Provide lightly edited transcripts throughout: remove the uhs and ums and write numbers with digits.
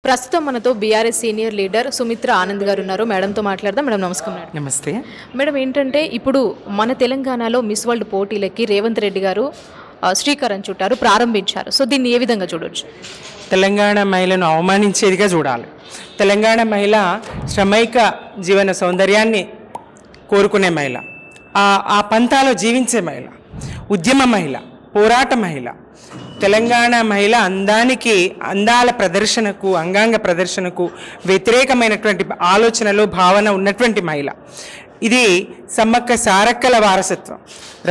ప్రస్తుతం మనతో BRS senior leader Sumitra Anand గారు ఉన్నారు. మేడంతో మాట్లాడదాం. మేడం నమస్కారం. నమస్తే మేడం, ఏంటంటే ఇప్పుడు మన తెలంగాణలో మిస్ వరల్డ్ పోటీలకి రేవంత్ రెడ్డి గారు శ్రీకారం చుట్టారు, ప్రారంభించారు. సో దీన్ని ఏ విధంగా చూడొచ్చు? తెలంగాణ మహిళను అవమానించేదిగా చూడాలి. తెలంగాణ మహిళ శ్రమైక జీవన సౌందర్యాన్ని కోరుకునే మహిళ, ఆ పంతాలో జీవించే మహిళ, ఉద్యమ మహిళ, పోరాట మహిళ. తెలంగాణ మహిళ అందాల ప్రదర్శనకు, అంగాంగ ప్రదర్శనకు వ్యతిరేకమైనటువంటి ఆలోచనలు, భావన ఉన్నటువంటి మహిళ. ఇది సమ్మక్క సారక్కల వారసత్వం,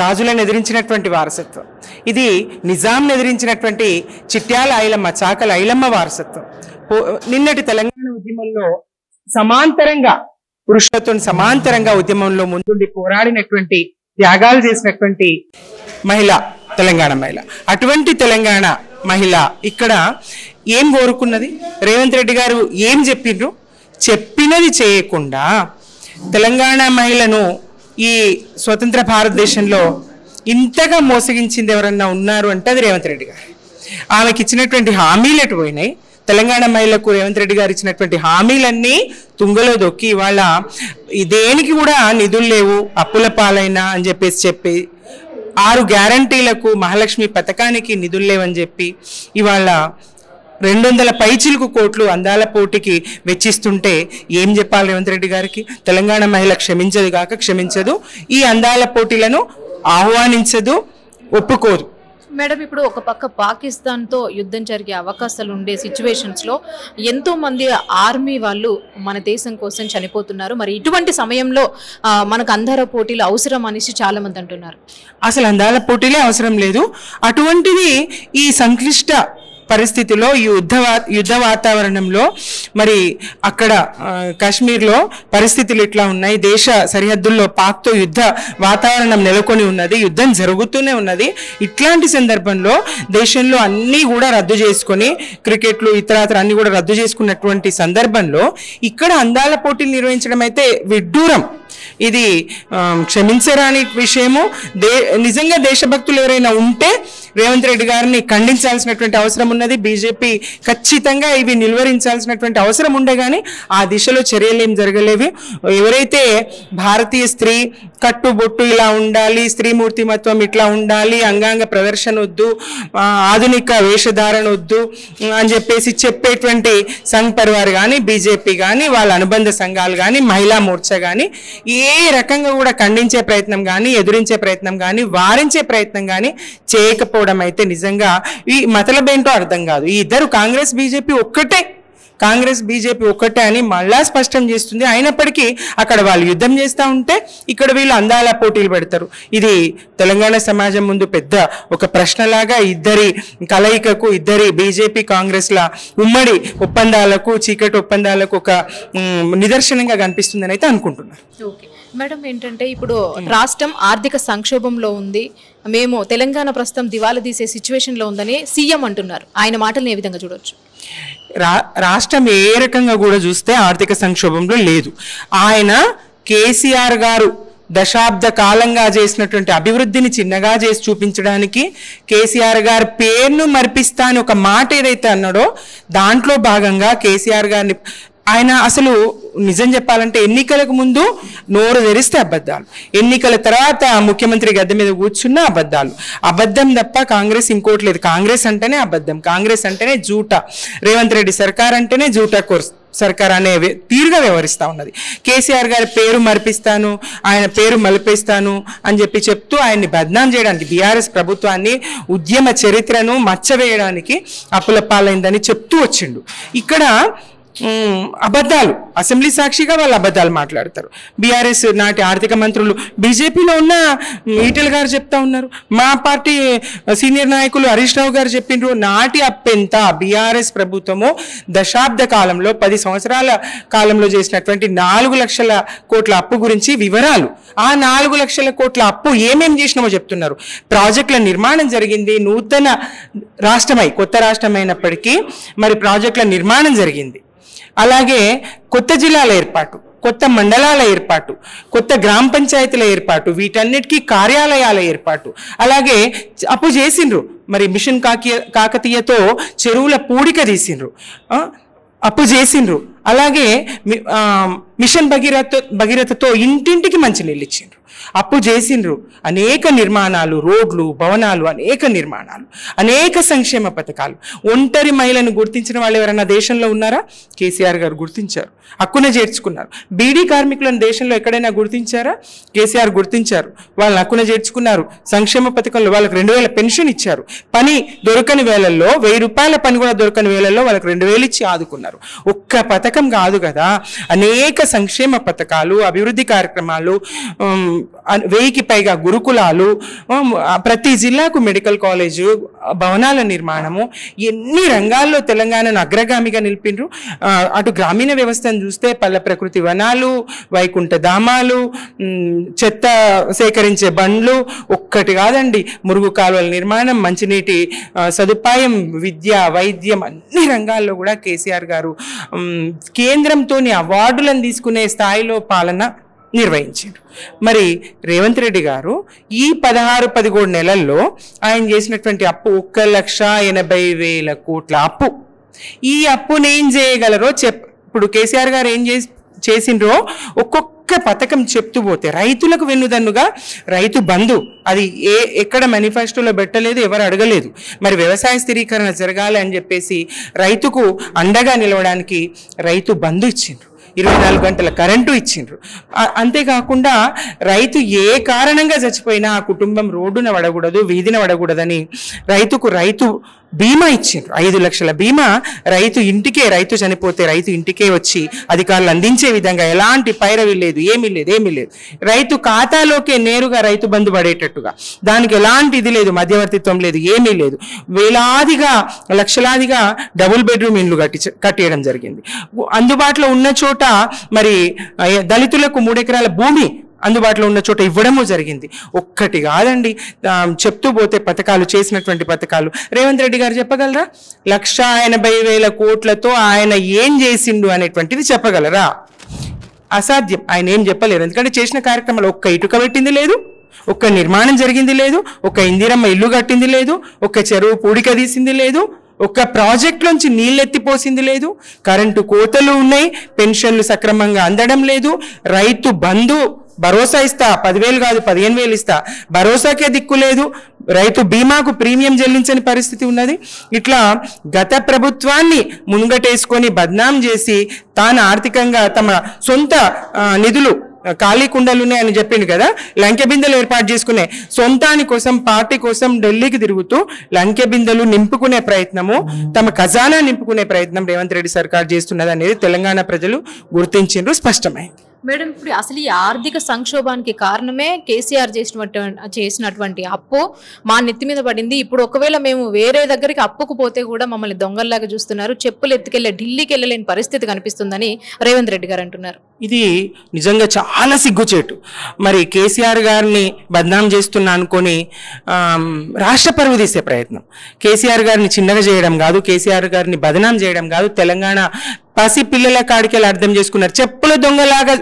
రాజులను ఎదిరించినటువంటి వారసత్వం. ఇది నిజాంను ఎదిరించినటువంటి చిట్యాల ఐలమ్మ, చాకల ఐలమ్మ వారసత్వం. నిన్నటి తెలంగాణ ఉద్యమంలో సమాంతరంగా, పురుషులతో సమాంతరంగా ఉద్యమంలో ముందుండి పోరాడినటువంటి, త్యాగాలు చేసినటువంటి మహిళ తెలంగాణ మహిళ. అటువంటి తెలంగాణ మహిళ ఇక్కడ ఏం కోరుకున్నది? రేవంత్ రెడ్డి గారు ఏం చెప్పిండ్రు? చెప్పినది చేయకుండా తెలంగాణ మహిళను ఈ స్వతంత్ర భారతదేశంలో ఇంతగా మోసగించింది ఎవరన్నా ఉన్నారు అంటే అది రేవంత్ రెడ్డి గారు. ఆమెకి ఇచ్చినటువంటి హామీలు ఎటు పోయినాయి? తెలంగాణ మహిళలకు రేవంత్ రెడ్డి గారు ఇచ్చినటువంటి హామీలన్నీ తుంగలో దొక్కి ఇవాళ దేనికి కూడా నిధులు లేవు, అప్పుల పాలైనా అని చెప్పి 6 గ్యారంటీలకు, మహాలక్ష్మి పథకానికి నిధులు లేవని చెప్పి ఇవాళ 200 పైచిలకు కోట్లు అందాల పోటీకి వెచ్చిస్తుంటే ఏం చెప్పాలి రేవంత్ రెడ్డి గారికి? తెలంగాణ మహిళ క్షమించదు కాక క్షమించదు, ఈ అందాల పోటీలను ఆహ్వానించదు, ఒప్పుకోదు. మేడం, ఇప్పుడు ఒక పక్క పాకిస్తాన్తో యుద్ధం జరిగే అవకాశాలు ఉండే సిచ్యువేషన్స్లో ఎంతోమంది ఆర్మీ వాళ్ళు మన దేశం కోసం చనిపోతున్నారు. మరి ఇటువంటి సమయంలో మనకు అందాల పోటీలు అవసరం అనేసి చాలామంది అంటున్నారు. అసలు అందాల పోటీలే అవసరం లేదు. అటువంటిది ఈ సంక్లిష్ట పరిస్థితిలో, ఈ యుద్ధ వాతావరణంలో, మరి అక్కడ కాశ్మీర్లో పరిస్థితులు ఇట్లా ఉన్నాయి, దేశ సరిహద్దుల్లో పాక్తో యుద్ధ వాతావరణం నెలకొని ఉన్నది, యుద్ధం జరుగుతూనే ఉన్నది. ఇట్లాంటి సందర్భంలో దేశంలో అన్నీ కూడా రద్దు చేసుకొని, క్రికెట్లు ఇతరాతర అన్ని కూడా రద్దు చేసుకున్నటువంటి సందర్భంలో ఇక్కడ అందాల పోటీలు నిర్వహించడం అయితే విడ్డూరం. ఇది క్షమించరాని విషయము. నిజంగా దేశభక్తులు ఎవరైనా ఉంటే రేవంత్ రెడ్డి గారిని ఖండించాల్సినటువంటి అవసరం ఉన్నది. బీజేపీ ఖచ్చితంగా ఇవి నిలువరించాల్సినటువంటి అవసరం ఉండే, కానీ ఆ దిశలో చర్యలు ఏం జరగలేవి. ఎవరైతే భారతీయ స్త్రీ కట్టుబొట్టు ఇలా ఉండాలి, స్త్రీ మూర్తిమత్వం ఇట్లా ఉండాలి, అంగాంగ ప్రదర్శన వద్దు, ఆధునిక వేషధారణ వద్దు అని చెప్పేటువంటి సంఘ్ పరివార్ కానీ, బీజేపీ కానీ, వాళ్ళ అనుబంధ సంఘాలు కానీ, మహిళా మోర్చా కానీ ఏ రకంగా కూడా ఖండించే ప్రయత్నం కానీ, ఎదురించే ప్రయత్నం కానీ, వారించే ప్రయత్నం కానీ చేయకపోవడం అయితే నిజంగా ఈ మతలబేంటో అర్థం కాదు. ఈ ఇద్దరు కాంగ్రెస్ బీజేపీ ఒక్కటే అని మళ్ళా స్పష్టం చేస్తుంది. అయినప్పటికీ అక్కడ వాళ్ళు యుద్ధం చేస్తూ ఉంటే ఇక్కడ వీళ్ళు అందాల పోటీలు పెడతారు. ఇది తెలంగాణ సమాజం ముందు పెద్ద ఒక ప్రశ్నలాగా, ఇద్దరి కలయికకు, ఇద్దరి బీజేపీ కాంగ్రెస్ల ఉమ్మడి ఒప్పందాలకు, చీకటి ఒప్పందాలకు ఒక నిదర్శనంగా కనిపిస్తుందని అయితే అనుకుంటున్నారు. ఓకే మేడం, ఏంటంటే ఇప్పుడు రాష్ట్రం ఆర్థిక సంక్షోభంలో ఉంది, మేము తెలంగాణ ప్రస్తుతం దివాలా తీసే సిచ్యువేషన్లో ఉందని సీఎం అంటున్నారు. ఆయన మాటలను ఏ విధంగా చూడవచ్చు? రాష్ట్రం ఏ రకంగా కూడా చూస్తే ఆర్థిక సంక్షోభంలో లేదు. ఆయన కేసీఆర్ గారు దశాబ్ద కాలంగా చేసినటువంటి అభివృద్ధిని చిన్నగా చేసి చూపించడానికి, కేసీఆర్ గారి పేరును మర్పిస్తా అని ఒక మాట ఏదైతే అన్నాడో దాంట్లో భాగంగా కేసీఆర్ గారిని ఆయన అసలు నిజం చెప్పాలంటే ఎన్నికలకు ముందు నోరు తెరిస్తే అబద్ధాలు, ఎన్నికల తర్వాత ముఖ్యమంత్రి గద్దె మీద కూర్చున్న అబద్ధాలు, అబద్ధం తప్ప కాంగ్రెస్ ఇంకోటి లేదు. కాంగ్రెస్ అంటేనే అబద్ధం, కాంగ్రెస్ అంటేనే జూటా, రేవంత్ రెడ్డి సర్కార్ అంటేనే జూటా కోర్స్ సర్కార్ అనే తీరుగా వ్యవహరిస్తూ ఉన్నది. కేసీఆర్ గారి పేరు మర్పిస్తాను, ఆయన పేరు మలిపేస్తాను అని చెప్తూ ఆయన్ని బద్నాం చేయడానికి, బీఆర్ఎస్ ప్రభుత్వాన్ని, ఉద్యమ చరిత్రను మచ్చవేయడానికి అప్పుల పాలైందని చెప్తూ వచ్చిండు. ఇక్కడ అబద్ధాలు, అసెంబ్లీ సాక్షిగా వాళ్ళు అబద్ధాలు మాట్లాడతారు. బీఆర్ఎస్ నాటి ఆర్థిక మంత్రులు, బీజేపీలో ఉన్న ఈటెల గారు చెప్తా ఉన్నారు, మా పార్టీ సీనియర్ నాయకులు హరీష్ రావు గారు చెప్పిండ్రు. నాటి అప్పెంత? బీఆర్ఎస్ ప్రభుత్వము దశాబ్ద కాలంలో 10 సంవత్సరాల కాలంలో చేసినటువంటి 4 లక్షల కోట్ల అప్పు గురించి వివరాలు. ఆ 4 లక్షల కోట్ల అప్పు ఏమేం చేసినామో చెప్తున్నారు. ప్రాజెక్టుల నిర్మాణం జరిగింది, నూతన రాష్ట్రమై, కొత్త రాష్ట్రమైనప్పటికీ మరి ప్రాజెక్టుల నిర్మాణం జరిగింది. అలాగే కొత్త జిల్లాల ఏర్పాటు, కొత్త మండలాల ఏర్పాటు, కొత్త గ్రామ పంచాయతీల ఏర్పాటు, వీటన్నిటికీ కార్యాలయాల ఏర్పాటు, అలాగే అప్పు చేసిండ్రు. మరి మిషన్ కాకతీయతో చెరువుల పూడిక తీసిండ్రు. అప్పు చేసిండ్రు. అలాగే మిషన్ భగీరథతో ఇంటింటికి మంచినీళ్ళు ఇచ్చిండ్రు. అప్పు చేసిండ్రు. అనేక నిర్మాణాలు, రోడ్లు, భవనాలు, అనేక నిర్మాణాలు, అనేక సంక్షేమ పథకాలు. ఒంటరి మహిళను గుర్తించిన వాళ్ళు ఎవరైనా దేశంలో ఉన్నారా? కేసీఆర్ గారు గుర్తించారు, హక్కున చేర్చుకున్నారు. బీడీ కార్మికులను దేశంలో ఎక్కడైనా గుర్తించారా? కేసీఆర్ గుర్తించారు, వాళ్ళని హక్కున చేర్చుకున్నారు. సంక్షేమ పథకంలో వాళ్ళకి 2000 పెన్షన్ ఇచ్చారు. పని దొరకని వేళల్లో, 1000 రూపాయల పని కూడా దొరకని వేళల్లో వాళ్ళకి 2000 ఇచ్చి ఆదుకున్నారు. ఒక్క పథకం కాదు కదా, అనేక సంక్షేమ పథకాలు, అభివృద్ధి కార్యక్రమాలు, 1000కి పైగా గురుకులాలు, ప్రతి జిల్లాకు మెడికల్ కాలేజు, భవనాల నిర్మాణము, ఎన్ని రంగాల్లో తెలంగాణను అగ్రగామిగా నిలిపిండ్రు. అటు గ్రామీణ వ్యవస్థను చూస్తే పల్లె ప్రకృతి వనాలు, వైకుంఠ ధామాలు, చెత్త సేకరించే బండ్లు, ఒక్కటి కాదండి, మురుగు కాలువల నిర్మాణం, మంచినీటి సదుపాయం, విద్య, వైద్యం, అన్ని రంగాల్లో కూడా కేసీఆర్ గారు కేంద్రంతోని అవార్డులను తీసుకునే స్థాయిలో పాలన నిర్వహించారు. మరి రేవంత్ రెడ్డి గారు ఈ 16-17 నెలల్లో ఆయన చేసినటువంటి అప్పు 1,80,000 కోట్ల అప్పు. ఈ అప్పుని ఏం చేయగలరో ఇప్పుడు కేసీఆర్ గారు ఏం చేసిండ్రో ఒక్కొక్క పథకం చెప్తూ పోతే, రైతులకు వెన్నుదన్నుగా రైతు బంధు, అది ఎక్కడ మేనిఫెస్టోలో పెట్టలేదు, ఎవరు అడగలేదు. మరి వ్యవసాయ స్థిరీకరణ జరగాలి అని చెప్పేసి రైతుకు అండగా నిలవడానికి రైతు బంధు ఇచ్చిండ్రు. 24 గంటల కరెంటు ఇచ్చిండ్రు. అంతేకాకుండా రైతు ఏ కారణంగా చచ్చిపోయినా ఆ కుటుంబం రోడ్డున పడకూడదు, వీధిన పడకూడదని రైతు బీమా ఇచ్చిండ్రు. 5 లక్షల బీమా రైతు చనిపోతే రైతు ఇంటికే వచ్చి అధికారులు అందించే విధంగా, ఎలాంటి పైరవి లేదు, ఏమీ లేదు. రైతు ఖాతాలోకే నేరుగా రైతు బంధు పడేటట్టుగా, దానికి ఎలాంటి ఇది లేదు, మధ్యవర్తిత్వం లేదు, ఏమీ లేదు. లక్షలాదిగా డబుల్ బెడ్రూమ్ ఇండ్లు కట్టేయడం జరిగింది. అందుబాటులో ఉన్న చోట మరి దళితులకు 3 ఎకరాల భూమి అందుబాటులో ఉన్న చోట ఇవ్వడము జరిగింది. ఒక్కటి కాదండి, చెప్తూ పోతే పథకాలు, చేసినటువంటి పథకాలు. రేవంత్ రెడ్డి గారు చెప్పగలరా? 1,80,000 కోట్లతో ఆయన ఏం చేసిండు అనేటువంటిది చెప్పగలరా? అసాధ్యం. ఆయన ఏం చెప్పలేరు. ఎందుకంటే చేసిన కార్యక్రమాలు ఒక్క ఇటుక పెట్టింది లేదు, ఒక్క నిర్మాణం జరిగింది లేదు, ఒక్క ఇందిరమ్మ ఇల్లు కట్టింది లేదు, ఒక్క చెరువు పూడిక తీసింది లేదు, ఒక్క ప్రాజెక్టులోంచి నీళ్ళెత్తిపోసింది లేదు, కరెంటు కోతలు ఉన్నాయి, పెన్షన్లు సక్రమంగా అందడం లేదు, రైతు బంధు భరోసా ఇస్తా 10,000 కాదు 15,000 ఇస్తా, భరోసాకే దిక్కు లేదు, రైతు బీమాకు ప్రీమియం చెల్లించని పరిస్థితి ఉన్నది. ఇట్లా గత ప్రభుత్వాన్ని మునుగటేసుకొని బద్నాం చేసి తాను ఆర్థికంగా తమ సొంత నిధులు, ఖాళీ కుండలున్నాయని చెప్పిండు కదా, లంకె బిందెలు ఏర్పాటు చేసుకునే సొంతాని కోసం, పార్టీ కోసం ఢిల్లీకి తిరుగుతూ లంకె బిందెలు నింపుకునే ప్రయత్నము, తమ ఖజానా నింపుకునే ప్రయత్నం రేవంత్ రెడ్డి సర్కార్ చేస్తున్నది అనేది తెలంగాణ ప్రజలు గుర్తించిండ్రు, స్పష్టమైంది. మేడం, ఇప్పుడు అసలు ఈ ఆర్థిక సంక్షోభానికి కారణమే కేసీఆర్ చేసినటువంటి అప్పు మా నెత్తి మీద పడింది. ఇప్పుడు ఒకవేళ మేము వేరే దగ్గరికి అప్పుకు పోతే కూడా మమ్మల్ని దొంగల్లాగా చూస్తున్నారు, చెప్పులు ఎత్తుకెళ్ళే ఢిల్లీకి వెళ్ళలేని పరిస్థితి కనిపిస్తుందని రేవంత్ రెడ్డి గారు అంటున్నారు. ఇది నిజంగా చాలా సిగ్గుచేటు. మరి కేసీఆర్ గారిని బద్నాం చేస్తున్నా అనుకొని రాష్ట్ర పరువు తీసే ప్రయత్నం, కేసీఆర్ గారిని చిన్నగా చేయడం కాదు, కేసీఆర్ గారిని బదనాం చేయడం కాదు, తెలంగాణ పసి పిల్లల కాడికెళ్ళి అర్థం చేసుకున్నారు. చెప్పుల దొంగలాగా,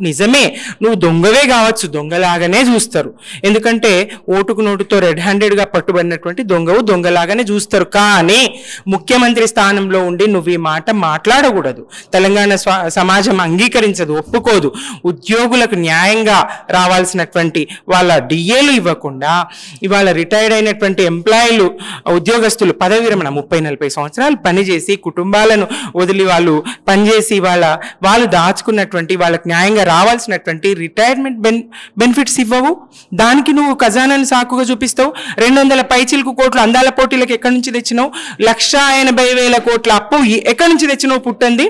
నిజమే నువ్వు దొంగవే కావచ్చు, దొంగలాగానే చూస్తారు. ఎందుకంటే ఓటుకు నోటుతో రెడ్ హ్యాండెడ్గా పట్టుబడినటువంటి దొంగలాగానే చూస్తారు. కానీ ముఖ్యమంత్రి స్థానంలో ఉండి నువ్వు ఈ మాట మాట్లాడకూడదు. తెలంగాణ సమాజం అంగీకరించదు, ఒప్పుకోదు. ఉద్యోగులకు న్యాయంగా రావాల్సినటువంటి వాళ్ళ డిఏలు ఇవ్వకుండా ఇవాళ రిటైర్డ్ అయినటువంటి ఎంప్లాయీలు, ఉద్యోగస్తులు పదవి విరమణ 30-40 సంవత్సరాలు పనిచేసి కుటుంబాలను వదిలి వాళ్ళు పనిచేసి వాళ్ళు దాచుకున్నటువంటి, వాళ్ళకి న్యాయంగా రావాల్సినటువంటి రిటైర్మెంట్ బెనిఫిట్స్ ఇవ్వవు. దానికి నువ్వు ఖజానాన్ని సాకుగా చూపిస్తావు. 200 పైచిలకు కోట్లు అందాల పోటీలకు ఎక్కడి నుంచి తెచ్చినావు? 1,80,000 కోట్ల అప్పు ఎక్కడి నుంచి తెచ్చినావు? పుట్టింది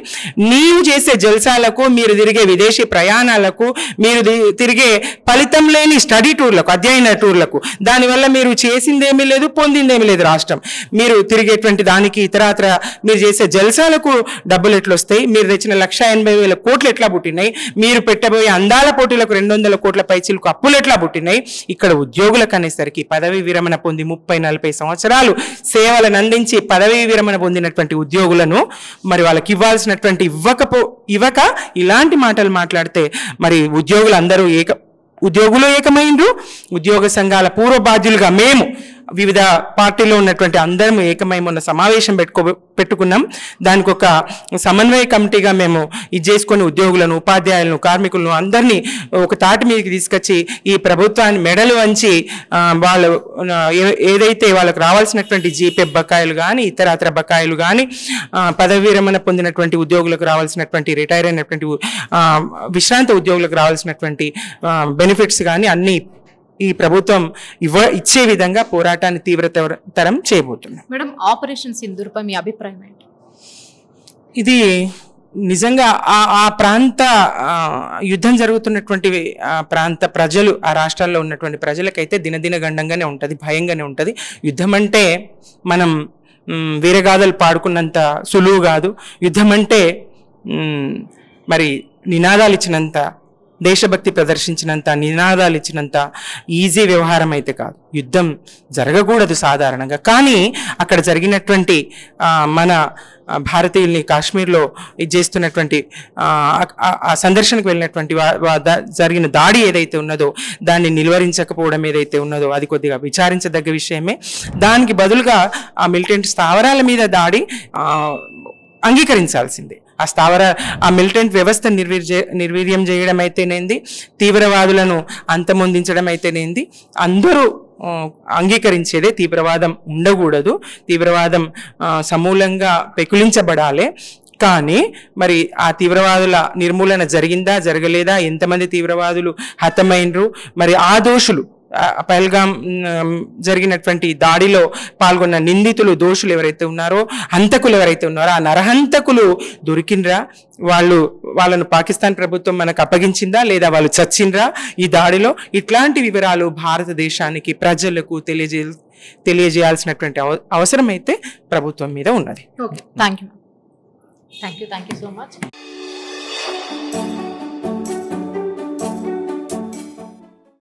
నీవు చేసే జల్సాలకు, మీరు తిరిగే విదేశీ ప్రయాణాలకు, మీరు తిరిగే ఫలితం లేని స్టడీ టూర్లకు, అధ్యయన టూర్లకు. దానివల్ల మీరు చేసిందేమీ లేదు, పొందిందేమీ లేదు. రాష్ట్రం మీరు తిరిగేటువంటి దానికి ఇతరాత్ర మీరు చేసే జల్సాలకు డబ్బులు ఎట్లా వస్తాయి? మీరు తెచ్చిన 1,80,000 కోట్లు ఎట్లా పుట్టినాయి? మీరు పెట్టబోయే అందాల పోటీలకు 200 కోట్ల పైచీలకు అప్పులు ఎట్లా పుట్టినాయి? ఇక్కడ ఉద్యోగులకు అనేసరికి పదవీ విరమణ పొంది 30-40 సంవత్సరాలు సేవలను అందించి పదవీ విరమణ పొందినటువంటి ఉద్యోగులను మరి వాళ్ళకి ఇవ్వాల్సినటువంటి ఇవ్వక ఇలాంటి మాటలు మాట్లాడితే మరి ఉద్యోగులు ఏకమైండ్రు. ఉద్యోగ సంఘాల పూర్వ బాధ్యులుగా మేము వివిధ పార్టీలో ఉన్నటువంటి అందరం ఏకమై మొన్న సమావేశం పెట్టుకున్నాం. దానికి ఒక సమన్వయ కమిటీగా మేము ఇది చేసుకొని ఉద్యోగులను, ఉపాధ్యాయులను, కార్మికులను అందరినీ ఒక తాటి మీదకి తీసుకొచ్చి ఈ ప్రభుత్వాన్ని మెడలు వంచి వాళ్ళు ఏదైతే వాళ్ళకు రావాల్సినటువంటి జీపీఎఫ్ బకాయిలు కానీ ఇతరత్ర బకాయిలు కానీ పదవి విరమణ పొందినటువంటి ఉద్యోగులకు రావాల్సినటువంటి రిటైర్ అయినటువంటి విశ్రాంత ఉద్యోగులకు రావాల్సినటువంటి బెనిఫిట్స్ కానీ అన్నీ ఈ ప్రభుత్వం ఇచ్చే విధంగా పోరాటాన్ని తీవ్రతరం చేయబోతున్నాం. మేడం, ఆపరేషన్ సింధూర్పై మీ అభిప్రాయం ఏంటి? ఇది నిజంగా ఆ ప్రాంత యుద్ధం జరుగుతున్నటువంటి ప్రాంత ప్రజలు, ఆ రాష్ట్రాల్లో ఉన్నటువంటి ప్రజలకైతే దినదిన గండంగానే ఉంటుంది, భయంగానే ఉంటుంది. యుద్ధం అంటే మనం వీరగాథలు పాడుకున్నంత సులువు కాదు. యుద్ధం అంటే మరి నినాదాలు ఇచ్చినంత, దేశభక్తి ప్రదర్శించినంత, నినాదాలు ఇచ్చినంత ఈజీ వ్యవహారం అయితే కాదు. యుద్ధం జరగకూడదు సాధారణంగా. కానీ అక్కడ జరిగినటువంటి మన భారతీయుల్ని కాశ్మీర్లో ఇది చేస్తున్నటువంటి ఆ సందర్శనకు వెళ్ళినటువంటి జరిగిన దాడి ఏదైతే ఉన్నదో దాన్ని నిలువరించకపోవడం ఏదైతే ఉన్నదో అది కొద్దిగా విచారించదగ్గ విషయమే. దానికి బదులుగా ఆ మిలిటెంట్ స్థావరాల మీద దాడి అంగీకరించాల్సిందే. ఆ మిలిటెంట్ వ్యవస్థ నిర్వీర్యం చేయడం అయితేనేంది, తీవ్రవాదులను అంతమొందించడం అయితేనేంది, అందరూ అంగీకరించేదే. తీవ్రవాదం ఉండకూడదు, తీవ్రవాదం సమూలంగా పెకులించబడాలి. కానీ మరి ఆ తీవ్రవాదుల నిర్మూలన జరిగిందా, జరగలేదా, ఎంతమంది తీవ్రవాదులు హతమైనరు, మరి ఆ దోషులు పహల్గాం జరిగినటువంటి దాడిలో పాల్గొన్న నిందితులు, దోషులు ఎవరైతే ఉన్నారో, హంతకులు ఎవరైతే ఉన్నారో, ఆ నరహంతకులు దొరికినరా, వాళ్ళను పాకిస్తాన్ ప్రభుత్వం మనకు అప్పగించిందా, లేదా వాళ్ళు చచ్చిండ్రా ఈ దాడిలో? ఇట్లాంటి వివరాలు భారతదేశానికి, ప్రజలకు తెలియజేయాల్సినటువంటి అవసరం అయితే ప్రభుత్వం మీద ఉన్నది. Thank you so much.